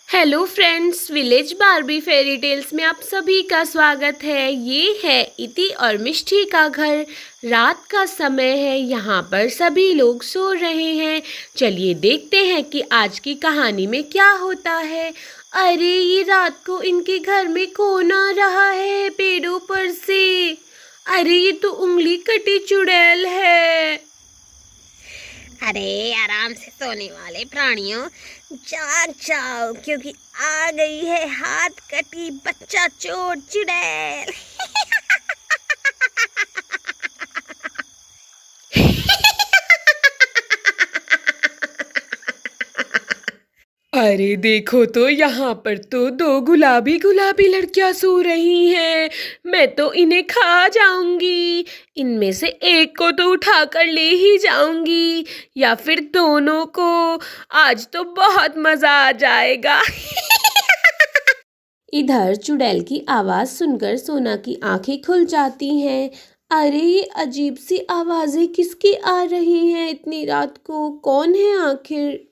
Hello friends, village Barbie fairy tales में आप सभी का स्वागत है। ये है इति और मिष्टी का घर। रात का समय है, यहाँ पर सभी लोग सो रहे हैं। चलिए देखते हैं कि आज की कहानी में क्या होता है। अरे ये रात को इनके घर में कौन आ रहा है पेड़ों पर से? अरे ये तो उंगली कटी चुड़ैल है। अरे आराम से सोने वाले प्राणियों, जाग जाओ क्योंकि आ गई है हाथ कटी बच्चा चोर चुड़ैल। अरे देखो तो यहाँ पर तो दो गुलाबी गुलाबी लड़कियां सो रही हैं। मैं तो इन्हें खा जाऊंगी। इनमें से एक को तो उठा कर ले ही जाऊंगी या फिर दोनों को। आज तो बहुत मजा आ जाएगा। इधर चुड़ैल की आवाज सुनकर सोना की आंखें खुल जाती हैं। अरे ये अजीब सी आवाजें किसकी आ रही हैं इतनी रात को? कौन है आखिर?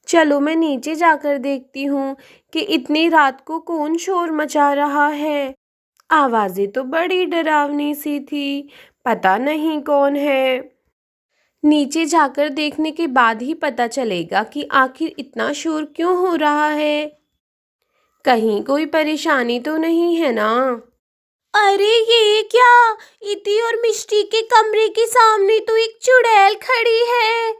चलो मैं नीचे जाकर देखती हूँ कि इतनी रात को कौन शोर मचा रहा है। आवाजें तो बड़ी डरावनी सी थी, पता नहीं कौन है। नीचे जाकर देखने के बाद ही पता चलेगा कि आखिर इतना शोर क्यों हो रहा है। कहीं कोई परेशानी तो नहीं है ना? अरे ये क्या? इति और मिष्टी के कमरे के सामने तो एक चुड़ैल खड़ी है।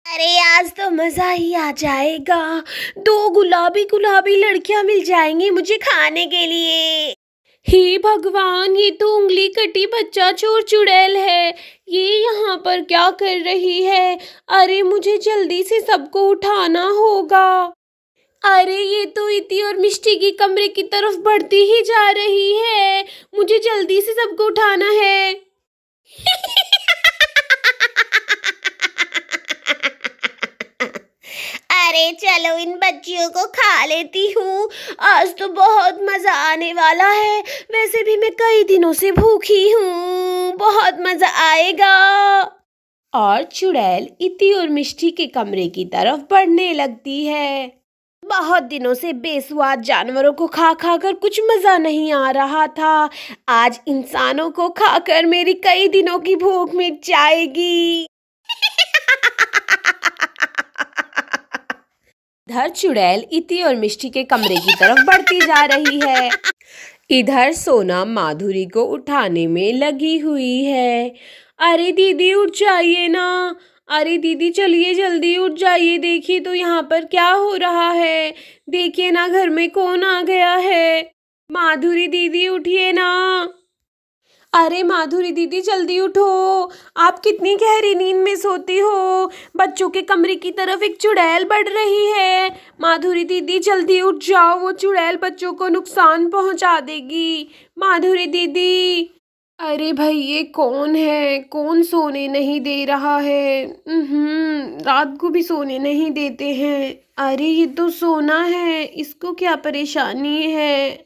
अरे आज तो मजा ही आ जाएगा। दो गुलाबी गुलाबी लड़कियां मिल जाएंगी मुझे खाने के लिए। हे भगवान, ये तो उंगली कटी बच्चा चोर चुड़ैल है। ये यहाँ पर क्या कर रही है? अरे मुझे जल्दी से सबको उठाना होगा। अरे ये तो इति और मिष्टी की कमरे की तरफ बढ़ती ही जा रही है। मुझे जल्दी से सबको उठाना है। अरे चलो इन बच्चियों को खा लेती हूँ। आज तो बहुत मजा आने वाला है। वैसे भी मैं कई दिनों से भूखी हूँ, बहुत मजा आएगा। और चुड़ैल इति और मिष्टी के कमरे की तरफ बढ़ने लगती है। बहुत दिनों से बेसुआद जानवरों को खा खा कर कुछ मजा नहीं आ रहा था। आज इंसानों को खाकर मेरी कई दिनों की भूख मिट जाएगी। इधर चुड़ैल इति और मिष्टी के कमरे की तरफ बढ़ती जा रही है। इधर सोना माधुरी को उठाने में लगी हुई है। अरे दीदी उठ जाइए ना। अरे दीदी चलिए जल्दी उठ जाइए। देखिए तो यहाँ पर क्या हो रहा है। देखिए ना घर में कौन आ गया है। माधुरी दीदी उठिए ना। अरे माधुरी दीदी जल्दी उठो। आप कितनी गहरी नींद में सोती हो। बच्चों के कमरे की तरफ एक चुड़ैल बढ़ रही है। माधुरी दीदी जल्दी उठ जाओ, वो चुड़ैल बच्चों को नुकसान पहुंचा देगी। माधुरी दीदी। अरे भाई ये कौन है? कौन सोने नहीं दे रहा है? रात को भी सोने नहीं देते हैं। अरे ये तो सोना है, इसको क्या परेशानी है?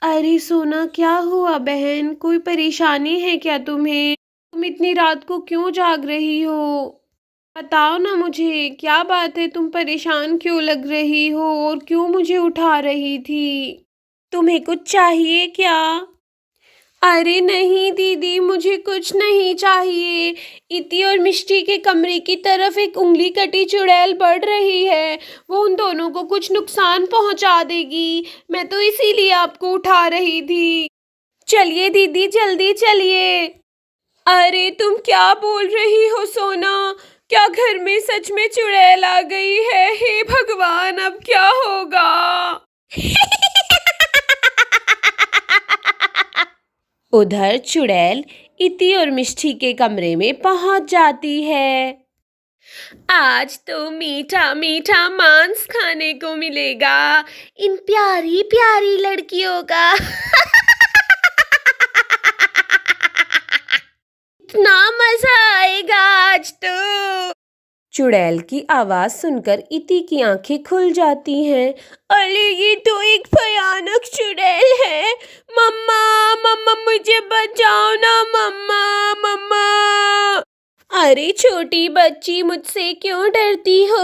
अरे सोना क्या हुआ बहन? कोई परेशानी है क्या तुम्हें? तुम इतनी रात को क्यों जाग रही हो? बताओ ना मुझे, क्या बात है? तुम परेशान क्यों लग रही हो और क्यों मुझे उठा रही थी? तुम्हें कुछ चाहिए क्या? अरे नहीं दीदी, मुझे कुछ नहीं चाहिए। इति और मिष्टी के कमरे की तरफ एक उंगली कटी चुड़ैल बढ़ रही है। वो उन दोनों को कुछ नुकसान पहुंचा देगी। मैं तो इसीलिए आपको उठा रही थी। चलिए दीदी जल्दी चलिए। अरे तुम क्या बोल रही हो सोना? क्या घर में सच में चुड़ैल आ गई है? हे भगवान, अब क्या होगा? उधर चुड़ैल इति और मिष्टी के कमरे में पहुंच जाती है। आज तो मीठा मीठा मांस खाने को मिलेगा इन प्यारी प्यारी लड़कियों का। इतना मजा आएगा आज तो। चुड़ैल की आवाज सुनकर इति की आंखें खुल जाती हैं। अरे ये तो एक भयानक चुड़ैल है। मम्मा मम्मा मुझे बचाओ ना मम्मा मम्मा। अरे छोटी बच्ची, मुझसे क्यों डरती हो?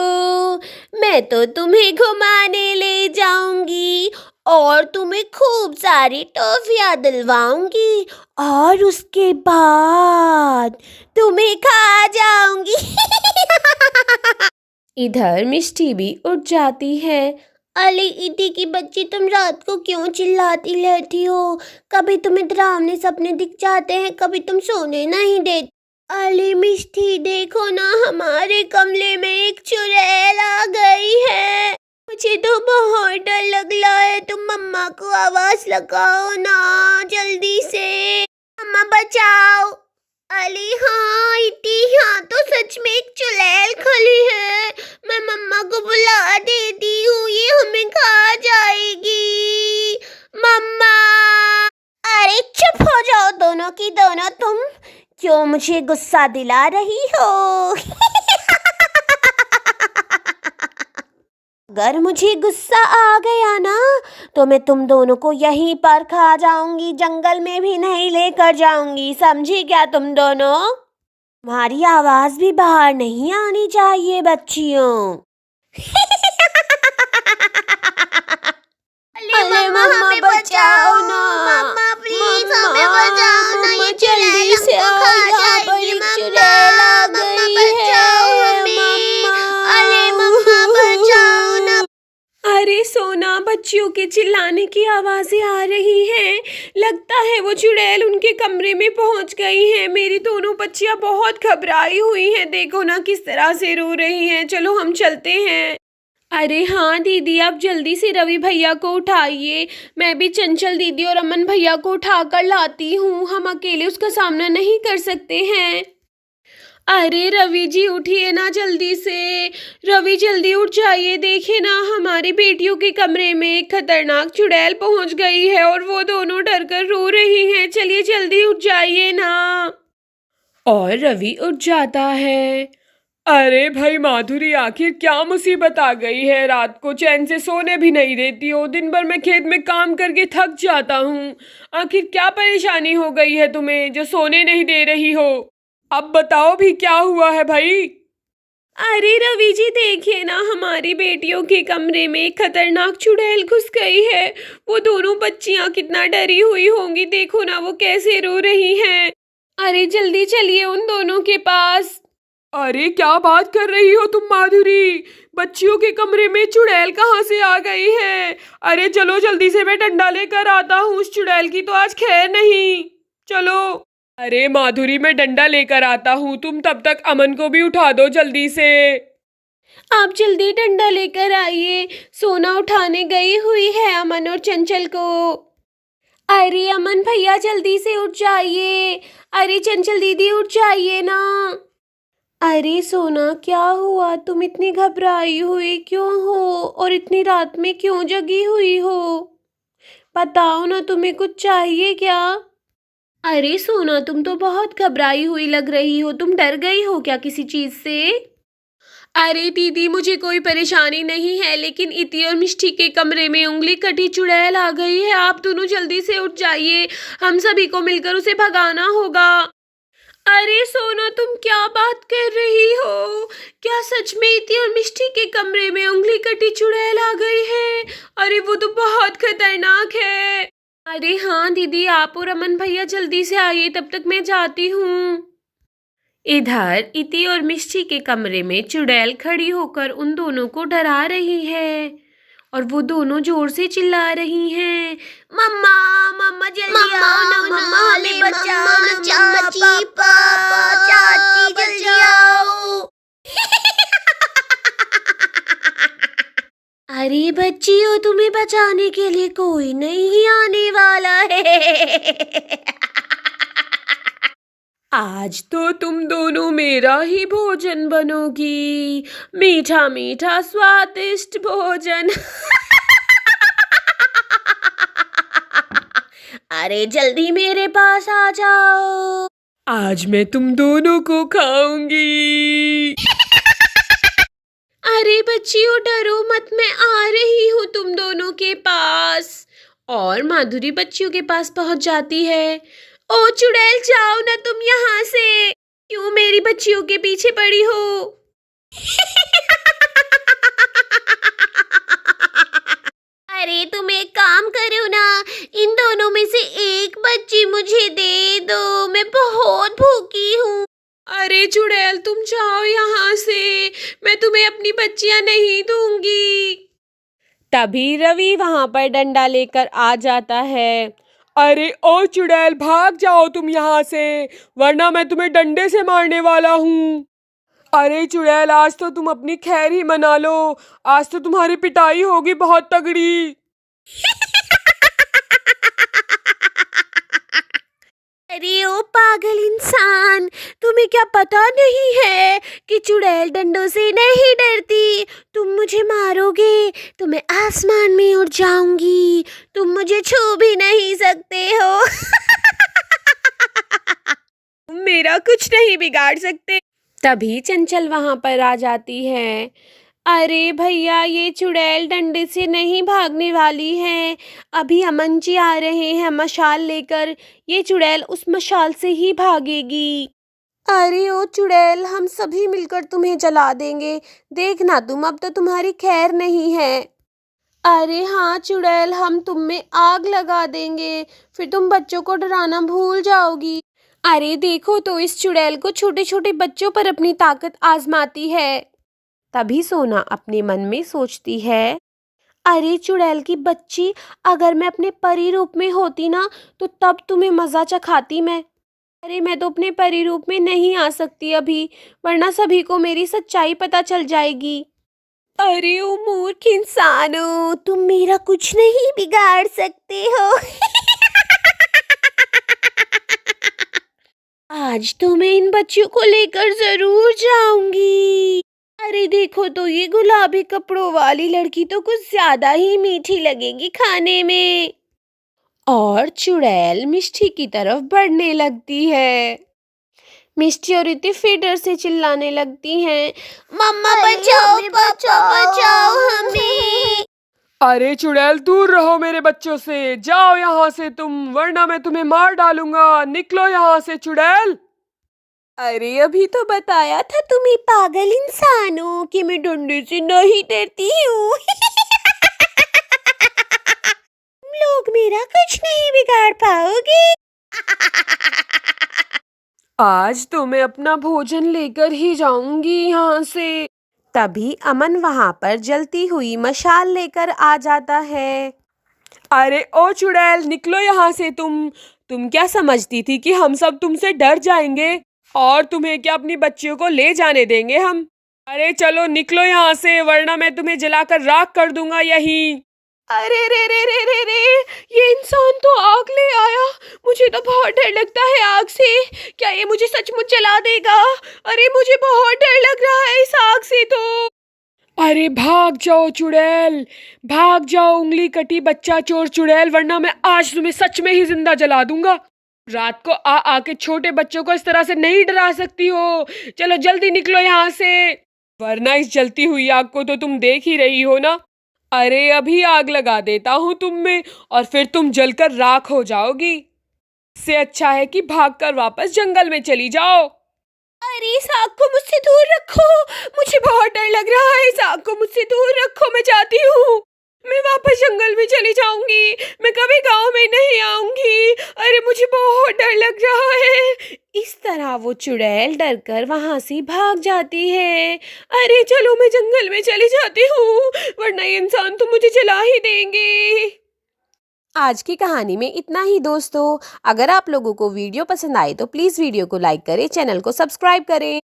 मैं तो तुम्हें घुमाने ले जाऊंगी और तुम्हें खूब सारी टॉफियां दिलवाऊंगी और उसके बाद तुम्हें खा जाऊंगी। इधर मिष्टी भी उठ जाती है। अली इटी की बच्ची, तुम रात को क्यों चिल्लाती रहती हो? कभी तुम्हें डरावने सपने दिख जाते हैं, कभी तुम सोने नहीं देती। अली मिष्टी, देखो ना, हमारे कमरे में एक चुड़ैल आ गई है। मुझे तो बहुत डर लग रहा है। तुम मम्मा को आवाज लगाओ ना जल्दी से। मम्मा बचाओ। अली हाँ इटी, यहाँ तो सच में एक चुड़ैल खड़ी है। मैं मम्मा को बुला देती हूँ, ये हमें खा जाएगी। मम्मा! अरे चुप हो जाओ दोनों की दोनों, तुम क्यों मुझे गुस्सा दिला रही हो? अगर मुझे गुस्सा आ गया ना तो मैं तुम दोनों को यहीं पर खा जाऊंगी, जंगल में भी नहीं लेकर जाऊंगी, समझी क्या तुम दोनों? तुम्हारी आवाज भी बाहर नहीं आनी चाहिए बच्चियों। अरे मम्मा बचाओ ना, मम्मा प्लीज हमें बचाओ ना, ये जल्दी से आओ, यहाँ पर एक चुड़ैल आ गई है। अरे मम्मा बचाओ ना। अरे सोना, बच्चियों के चिल्लाने की आवाजें आ रही हैं। लगता है वो चुड़ैल उनके कमरे में पहुंच गई है। मेरी दोनों बच्चियां बहुत घबराई हुई हैं, देखो ना किस तरह से रो रही हैं। चलो हम चलते हैं। अरे हाँ दीदी, आप जल्दी से रवि भैया को उठाइए। मैं भी चंचल दीदी और अमन भैया को उठा कर लाती हूँ, हम अकेले उसका सामना नहीं कर सकते हैं। अरे रवि जी, उठिए ना जल्दी से। रवि जल्दी उठ जाइए, देखिए ना हमारी बेटियों के कमरे में एक खतरनाक चुड़ैल पहुंच गई है और वो दोनों डर कर रो रही हैं। चलिए जल्दी उठ जाइए ना। और रवि उठ जाता है। अरे भाई माधुरी, आखिर क्या मुसीबत आ गई है? रात को चैन से सोने भी नहीं देती हो, दिन भर मैं खेत में काम करके थक जाता हूँ। आखिर क्या परेशानी हो गई है तुम्हें जो सोने नहीं दे रही हो? अब बताओ भी, क्या हुआ है भाई? अरे रवि जी, देखिए ना हमारी बेटियों के कमरे में एक खतरनाक चुड़ैल घुस गई है। वो दोनों बच्चियां कितना डरी हुई होंगी, देखो ना वो कैसे रो रही हैं। अरे जल्दी चलिए उन दोनों के पास। अरे क्या बात कर रही हो तुम माधुरी? बच्चियों के कमरे में चुड़ैल कहाँ से आ गई है? अरे चलो जल्दी से, मैं डंडा लेकर आता हूँ। उस चुड़ैल की तो आज खैर नहीं। चलो। अरे माधुरी, मैं डंडा लेकर आता हूँ, तुम तब तक अमन को भी उठा दो जल्दी से। आप जल्दी डंडा लेकर आइए, सोना उठाने गई हुई है अमन और चंचल को। अरे अमन भैया जल्दी से उठ जाइए। अरे चंचल दीदी उठ जाइए ना। अरे सोना, क्या हुआ? तुम इतनी घबराई हुई क्यों हो और इतनी रात में क्यों जगी हुई हो? बताओ ना, तुम्हें कुछ चाहिए क्या? अरे सोना, तुम तो बहुत घबराई हुई लग रही हो, तुम डर गई हो क्या किसी चीज से? अरे दीदी, मुझे कोई परेशानी नहीं है, लेकिन इति और मिष्टी के कमरे में उंगली कटी चुड़ैल आ गई है। आप दोनों जल्दी से उठ जाइए, हम सभी को मिलकर उसे भगाना होगा। अरे सोना, तुम क्या बात कर रही हो? क्या सच में इति और मिष्टी के कमरे में उंगली कटी चुड़ैल आ गई है? अरे वो तो बहुत खतरनाक है। अरे हाँ दीदी, आप और अमन भैया जल्दी से आइए, तब तक मैं जाती हूँ। इधर इति और मिष्टी के कमरे में चुड़ैल खड़ी होकर उन दोनों को डरा रही है और वो दोनों जोर से चिल्ला रही हैं। मम्मा मम्मा जल्दी आओ ना, मम्मा हमें बचाओ ना, चाची पापा चाची जल्दी आओ। अरे बच्चियों, तुम्हें बचाने के लिए कोई नहीं आने वाला है। आज तो तुम दोनों मेरा ही भोजन बनोगी, मीठा मीठा स्वादिष्ट भोजन। अरे जल्दी मेरे पास आ जाओ। आज मैं तुम दोनों को खाऊंगी। अरे बच्चियों, डरो मत, मैं आ रही हूँ तुम दोनों के पास। और माधुरी बच्चियों के पास पहुंच जाती है। ओ चुड़ैल, जाओ ना तुम यहाँ से। क्यों मेरी बच्चियों के पीछे पड़ी हो। अरे तुम एक काम करो ना, इन दोनों में से एक बच्ची मुझे दे दो, मैं बहुत भूखी हूँ। अरे चुड़ैल, तुम जाओ यहाँ से, मैं तुम्हें अपनी बच्चियां नहीं दूंगी। तभी रवि वहां पर डंडा लेकर आ जाता है। अरे ओ चुड़ैल, भाग जाओ तुम यहाँ से, वरना मैं तुम्हें डंडे से मारने वाला हूँ। अरे चुड़ैल, आज तो तुम अपनी खैर ही मना लो, आज तो तुम्हारी पिटाई होगी बहुत तगड़ी। अरे ओ पागल इंसान, तुम्हें क्या पता नहीं है कि चुड़ैल डंडों से नहीं डरती। तुम मुझे मारोगे तो मैं आसमान में उड़ जाऊंगी, तुम मुझे छू भी नहीं सकते हो। मेरा कुछ नहीं बिगाड़ सकते। तभी चंचल वहां पर आ जाती है। अरे भैया, ये चुड़ैल डंडे से नहीं भागने वाली है। अभी अमन जी आ रहे हैं मशाल लेकर, ये चुड़ैल उस मशाल से ही भागेगी। अरे ओ चुड़ैल, हम सभी मिलकर तुम्हें जला देंगे, देखना तुम, अब तो तुम्हारी खैर नहीं है। अरे हाँ चुड़ैल, हम तुम में आग लगा देंगे, फिर तुम बच्चों को डराना भूल जाओगी। अरे देखो तो, इस चुड़ैल को छोटे छोटे बच्चों पर अपनी ताकत आजमाती है। तभी सोना अपने मन में सोचती है, अरे चुड़ैल की बच्ची, अगर मैं अपने परी रूप में होती ना, तो तब तुम्हें मज़ा चखाती मैं। अरे मैं तो अपने परी रूप में नहीं आ सकती अभी, वरना सभी को मेरी सच्चाई पता चल जाएगी। अरे ओ मूर्ख इंसानो, तुम मेरा कुछ नहीं बिगाड़ सकते हो। आज तो मैं इन बच्चियों को लेकर जरूर जाऊंगी। अरे देखो तो, ये गुलाबी कपड़ों वाली लड़की तो कुछ ज्यादा ही मीठी लगेगी खाने में। और चुड़ैल मिष्टी की तरफ बढ़ने लगती है। मिष्टी और इतनी फिर डर से चिल्लाने लगती हैं, मम्मा बचाओ बचाओ बचाओ हमें। अरे चुड़ैल, दूर रहो मेरे बच्चों से, जाओ यहाँ से तुम, वरना मैं तुम्हें मार डालूंगा। निकलो यहाँ से चुड़ैल। अरे अभी तो बताया था तुम्हें पागल इंसानों कि मैं डंडे से नहीं डरती हूँ। तुम लोग मेरा कुछ नहीं बिगाड़ पाओगे। आज तो मैं अपना भोजन लेकर ही जाऊंगी यहाँ से। तभी अमन वहां पर जलती हुई मशाल लेकर आ जाता है। अरे ओ चुड़ैल, निकलो यहाँ से तुम क्या समझती थी कि हम सब तुमसे डर जाएंगे और तुम्हें क्या अपनी बच्चियों को ले जाने देंगे हम? अरे चलो निकलो यहाँ से, वरना मैं तुम्हें जलाकर राख कर दूंगा यहीं। अरे रे रे रे रे रे, ये इंसान तो आग ले आया। मुझे तो बहुत डर लगता है आग से। क्या ये मुझे सचमुच जला देगा? अरे मुझे बहुत डर लग रहा है इस आग से तो। अरे भाग जाओ चुड़ैल, भाग जाओ उंगली कटी बच्चा चोर चुड़ैल, वरना मैं आज तुम्हें सच में ही जिंदा जला दूंगा। रात को आके छोटे बच्चों को इस तरह से नहीं डरा सकती हो। चलो जल्दी निकलो यहाँ से, वरना इस जलती हुई आग को तो तुम देख ही रही हो ना। अरे अभी आग लगा देता हूँ तुम में, और फिर तुम जलकर राख हो जाओगी। इससे अच्छा है कि भागकर वापस जंगल में चली जाओ। अरे इस आग को मुझसे दूर रखो, मुझे बहुत डर लग रहा है। इस आग को मुझसे दूर रखो, मैं चाहती हूँ मैं वापस जंगल में चली जाऊंगी, मैं कभी गांव में नहीं आऊंगी। अरे मुझे बहुत डर लग रहा है। इस तरह वो चुड़ैल डरकर वहां से भाग जाती है। अरे चलो, मैं जंगल में चली जाती हूँ, वरना ये इंसान तो मुझे जला ही देंगे। आज की कहानी में इतना ही दोस्तों। अगर आप लोगों को वीडियो पसंद आए तो प्लीज़ वीडियो को लाइक करें, चैनल को सब्सक्राइब करें।